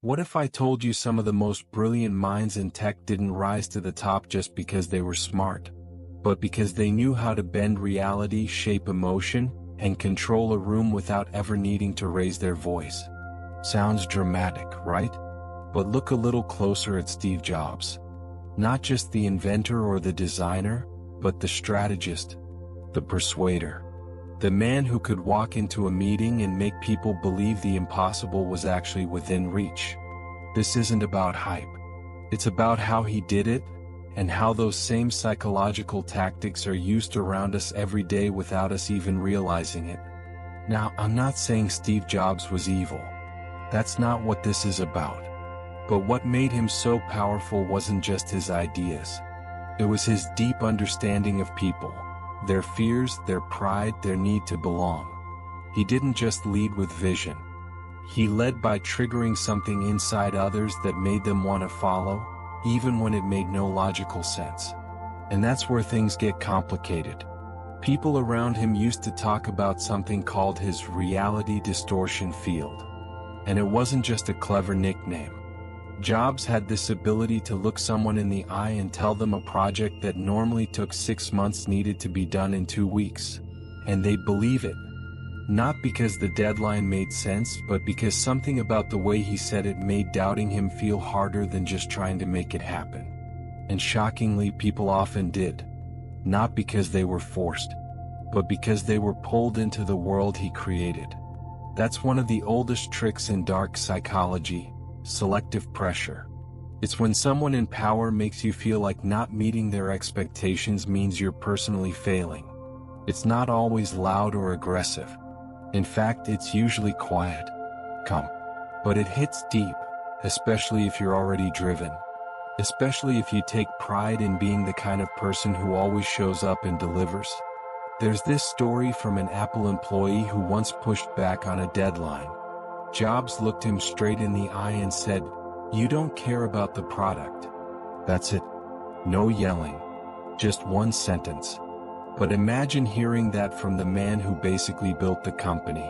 What if I told you some of the most brilliant minds in tech didn't rise to the top just because they were smart, but because they knew how to bend reality, shape emotion, and control a room without ever needing to raise their voice? Sounds dramatic, right? But look a little closer at Steve Jobs. Not just the inventor or the designer, but the strategist, the persuader. The man who could walk into a meeting and make people believe the impossible was actually within reach. This isn't about hype. It's about how he did it, and how those same psychological tactics are used around us every day without us even realizing it. Now, I'm not saying Steve Jobs was evil. That's not what this is about. But what made him so powerful wasn't just his ideas. It was his deep understanding of people, their fears, their pride, their need to belong. He didn't just lead with vision. He led by triggering something inside others that made them want to follow, even when it made no logical sense. And that's where things get complicated. People around him used to talk about something called his reality distortion field. And it wasn't just a clever nickname. Jobs had this ability to look someone in the eye and tell them a project that normally took 6 months needed to be done in 2 weeks. And they'd believe it. Not because the deadline made sense, but because something about the way he said it made doubting him feel harder than just trying to make it happen. And shockingly, people often did. Not because they were forced, but because they were pulled into the world he created. That's one of the oldest tricks in dark psychology. Selective pressure. It's when someone in power makes you feel like not meeting their expectations means you're personally failing. It's not always loud or aggressive. In fact, it's usually quiet, calm. But it hits deep, especially if you're already driven. Especially if you take pride in being the kind of person who always shows up and delivers. There's this story from an Apple employee who once pushed back on a deadline. Jobs looked him straight in the eye and said, "You don't care about the product." That's it. No yelling. Just one sentence. But imagine hearing that from the man who basically built the company.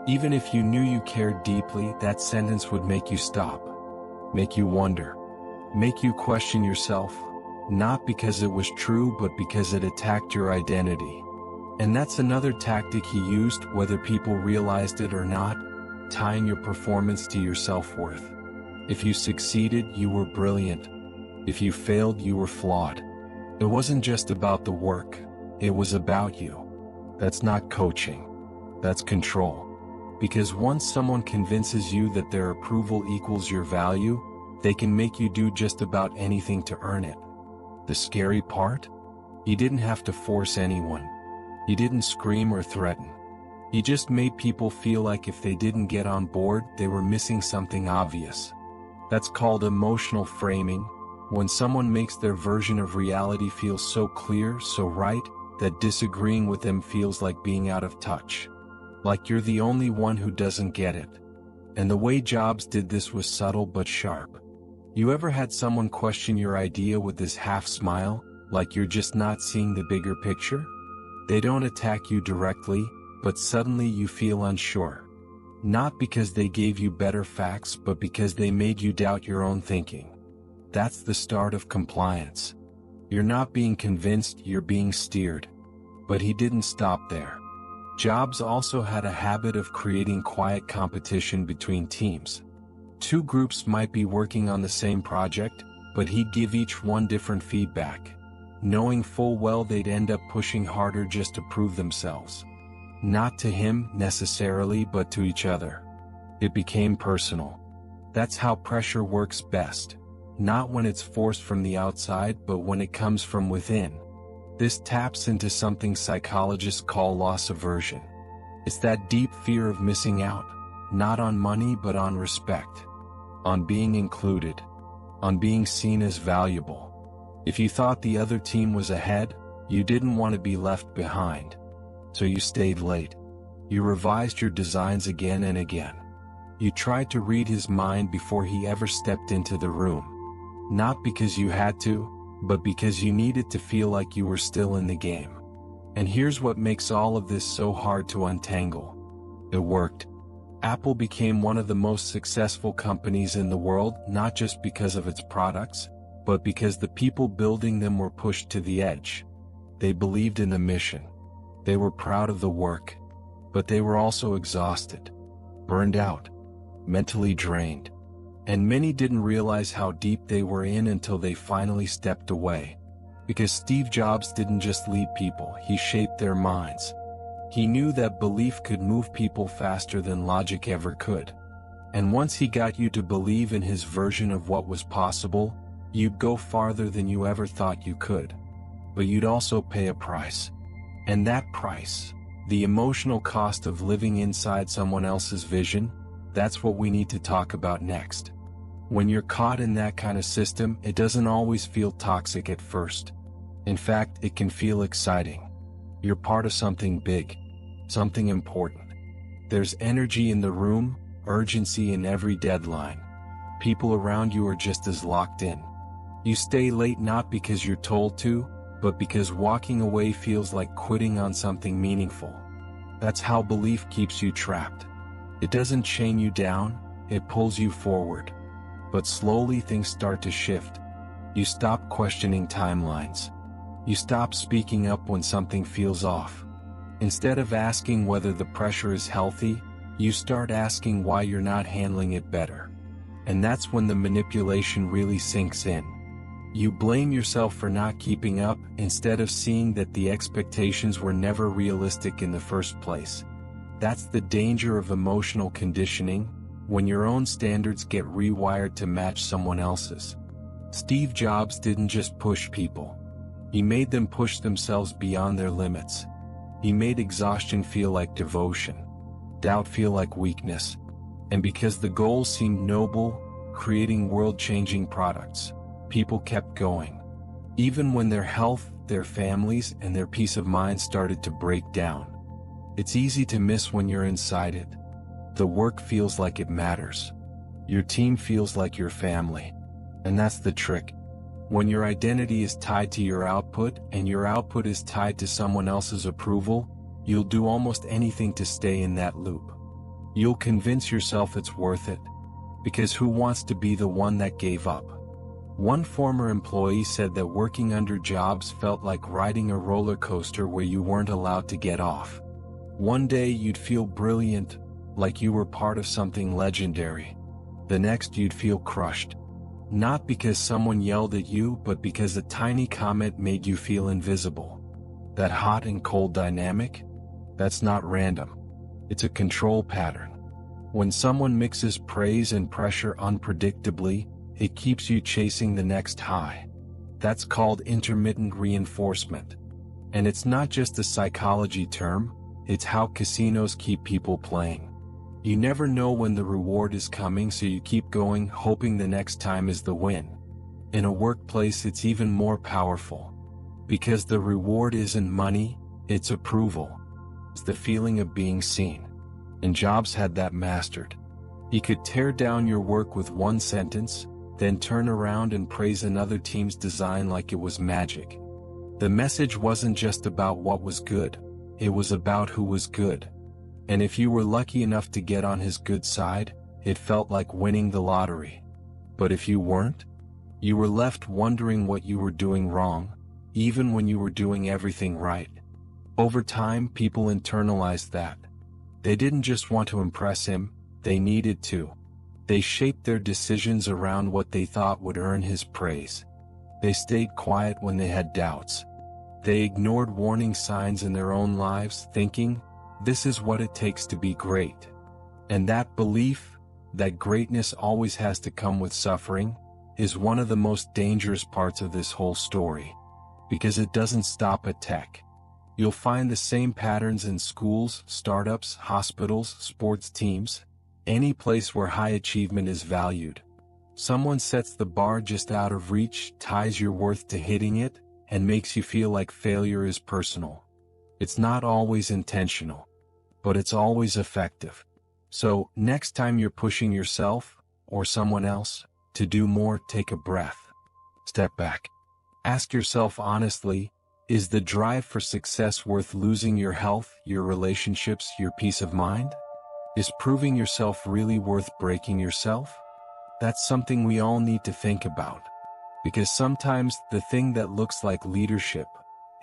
Even if you knew you cared deeply, that sentence would make you stop. Make you wonder. Make you question yourself. Not because it was true, but because it attacked your identity. And that's another tactic he used, whether people realized it or not. Tying your performance to your self-worth. If you succeeded, you were brilliant. If you failed, you were flawed. It wasn't just about the work, it was about you. That's not coaching. That's control. Because once someone convinces you that their approval equals your value, they can make you do just about anything to earn it. The scary part? He didn't have to force anyone. He didn't scream or threaten. He just made people feel like if they didn't get on board, they were missing something obvious. That's called emotional framing, when someone makes their version of reality feel so clear, so right, that disagreeing with them feels like being out of touch. Like you're the only one who doesn't get it. And the way Jobs did this was subtle but sharp. You ever had someone question your idea with this half smile, like you're just not seeing the bigger picture? They don't attack you directly, but suddenly you feel unsure. Not because they gave you better facts, but because they made you doubt your own thinking. That's the start of compliance. You're not being convinced, you're being steered. But he didn't stop there. Jobs also had a habit of creating quiet competition between teams. Two groups might be working on the same project, but he'd give each one different feedback, knowing full well they'd end up pushing harder just to prove themselves. Not to him, necessarily, but to each other. It became personal. That's how pressure works best. Not when it's forced from the outside, but when it comes from within. This taps into something psychologists call loss aversion. It's that deep fear of missing out, not on money but on respect. On being included. On being seen as valuable. If you thought the other team was ahead, you didn't want to be left behind. So you stayed late. You revised your designs again and again. You tried to read his mind before he ever stepped into the room. Not because you had to, but because you needed to feel like you were still in the game. And here's what makes all of this so hard to untangle. It worked. Apple became one of the most successful companies in the world not just because of its products, but because the people building them were pushed to the edge. They believed in the mission. They were proud of the work. But they were also exhausted, burned out, mentally drained. And many didn't realize how deep they were in until they finally stepped away. Because Steve Jobs didn't just lead people, he shaped their minds. He knew that belief could move people faster than logic ever could. And once he got you to believe in his version of what was possible, you'd go farther than you ever thought you could. But you'd also pay a price. And that price, the emotional cost of living inside someone else's vision, that's what we need to talk about next. When you're caught in that kind of system, it doesn't always feel toxic at first. In fact, it can feel exciting. You're part of something big, something important. There's energy in the room, urgency in every deadline. People around you are just as locked in. You stay late not because you're told to, but because walking away feels like quitting on something meaningful. That's how belief keeps you trapped. It doesn't chain you down, it pulls you forward. But slowly things start to shift. You stop questioning timelines. You stop speaking up when something feels off. Instead of asking whether the pressure is healthy, you start asking why you're not handling it better. And that's when the manipulation really sinks in. You blame yourself for not keeping up instead of seeing that the expectations were never realistic in the first place. That's the danger of emotional conditioning, when your own standards get rewired to match someone else's. Steve Jobs didn't just push people. He made them push themselves beyond their limits. He made exhaustion feel like devotion, doubt feel like weakness. And because the goal seemed noble, creating world-changing products, people kept going. Even when their health, their families, and their peace of mind started to break down. It's easy to miss when you're inside it. The work feels like it matters. Your team feels like your family. And that's the trick. When your identity is tied to your output and your output is tied to someone else's approval, you'll do almost anything to stay in that loop. You'll convince yourself it's worth it. Because who wants to be the one that gave up? One former employee said that working under Jobs felt like riding a roller coaster where you weren't allowed to get off. One day you'd feel brilliant, like you were part of something legendary. The next you'd feel crushed. Not because someone yelled at you, but because a tiny comment made you feel invisible. That hot and cold dynamic? That's not random. It's a control pattern. When someone mixes praise and pressure unpredictably, it keeps you chasing the next high. That's called intermittent reinforcement. And it's not just a psychology term, it's how casinos keep people playing. You never know when the reward is coming, so you keep going, hoping the next time is the win. In a workplace, it's even more powerful. Because the reward isn't money, it's approval. It's the feeling of being seen. And Jobs had that mastered. He could tear down your work with one sentence, then turn around and praise another team's design like it was magic. The message wasn't just about what was good, it was about who was good. And if you were lucky enough to get on his good side, it felt like winning the lottery. But if you weren't, you were left wondering what you were doing wrong, even when you were doing everything right. Over time, people internalized that. They didn't just want to impress him, they needed to. They shaped their decisions around what they thought would earn his praise. They stayed quiet when they had doubts. They ignored warning signs in their own lives, thinking, this is what it takes to be great. And that belief, that greatness always has to come with suffering, is one of the most dangerous parts of this whole story. Because it doesn't stop at tech. You'll find the same patterns in schools, startups, hospitals, sports teams, any place where high achievement is valued. Someone sets the bar just out of reach, ties your worth to hitting it, and makes you feel like failure is personal. It's not always intentional, but it's always effective. So, next time you're pushing yourself, or someone else, to do more, take a breath. Step back. Ask yourself honestly, is the drive for success worth losing your health, your relationships, your peace of mind? Is proving yourself really worth breaking yourself? That's something we all need to think about. Because sometimes the thing that looks like leadership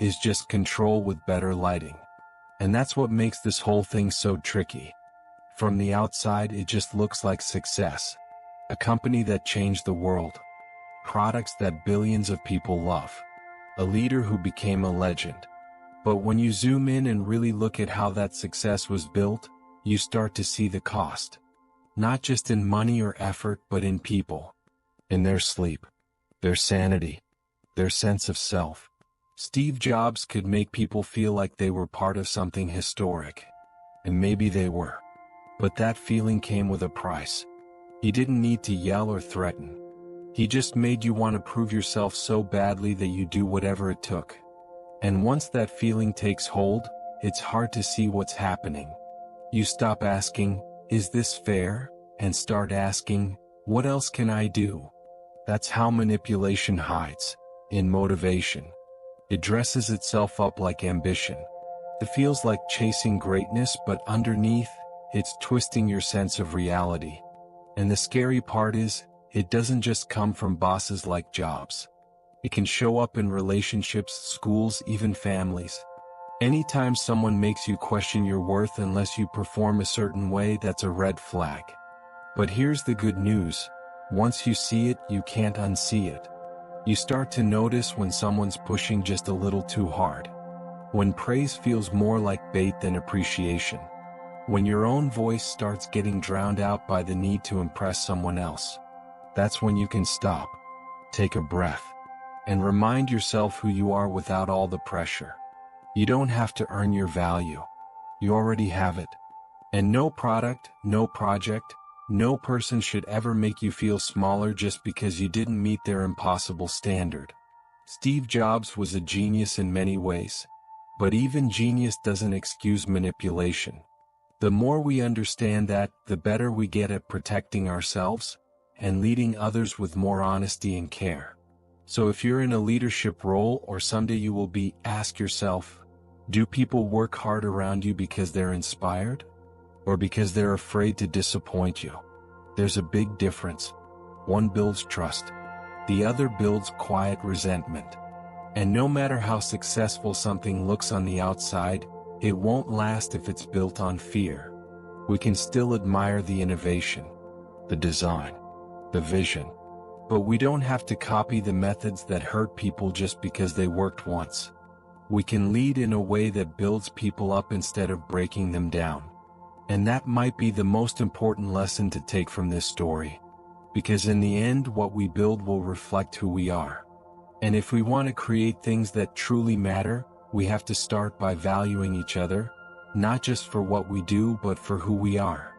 is just control with better lighting. And that's what makes this whole thing so tricky. From the outside, it just looks like success. A company that changed the world. Products that billions of people love. A leader who became a legend. But when you zoom in and really look at how that success was built, you start to see the cost. Not just in money or effort, but in people. In their sleep. Their sanity. Their sense of self. Steve Jobs could make people feel like they were part of something historic. And maybe they were. But that feeling came with a price. He didn't need to yell or threaten. He just made you want to prove yourself so badly that you do whatever it took. And once that feeling takes hold, it's hard to see what's happening. You stop asking, is this fair? And start asking, what else can I do? That's how manipulation hides. In motivation. It dresses itself up like ambition. It feels like chasing greatness, but underneath, it's twisting your sense of reality. And the scary part is, it doesn't just come from bosses like Jobs. It can show up in relationships, schools, even families. Anytime someone makes you question your worth unless you perform a certain way, that's a red flag. But here's the good news. Once you see it, you can't unsee it. You start to notice when someone's pushing just a little too hard. When praise feels more like bait than appreciation. When your own voice starts getting drowned out by the need to impress someone else. That's when you can stop, take a breath, and remind yourself who you are without all the pressure. You don't have to earn your value. You already have it. And no product, no project, no person should ever make you feel smaller just because you didn't meet their impossible standard. Steve Jobs was a genius in many ways. But even genius doesn't excuse manipulation. The more we understand that, the better we get at protecting ourselves and leading others with more honesty and care. So if you're in a leadership role or someday you will be, ask yourself, do people work hard around you because they're inspired? Or because they're afraid to disappoint you? There's a big difference. One builds trust. The other builds quiet resentment. And no matter how successful something looks on the outside, it won't last if it's built on fear. We can still admire the innovation, the design, the vision. But we don't have to copy the methods that hurt people just because they worked once. We can lead in a way that builds people up instead of breaking them down. And that might be the most important lesson to take from this story. Because in the end, what we build will reflect who we are. And if we want to create things that truly matter, we have to start by valuing each other, not just for what we do but for who we are.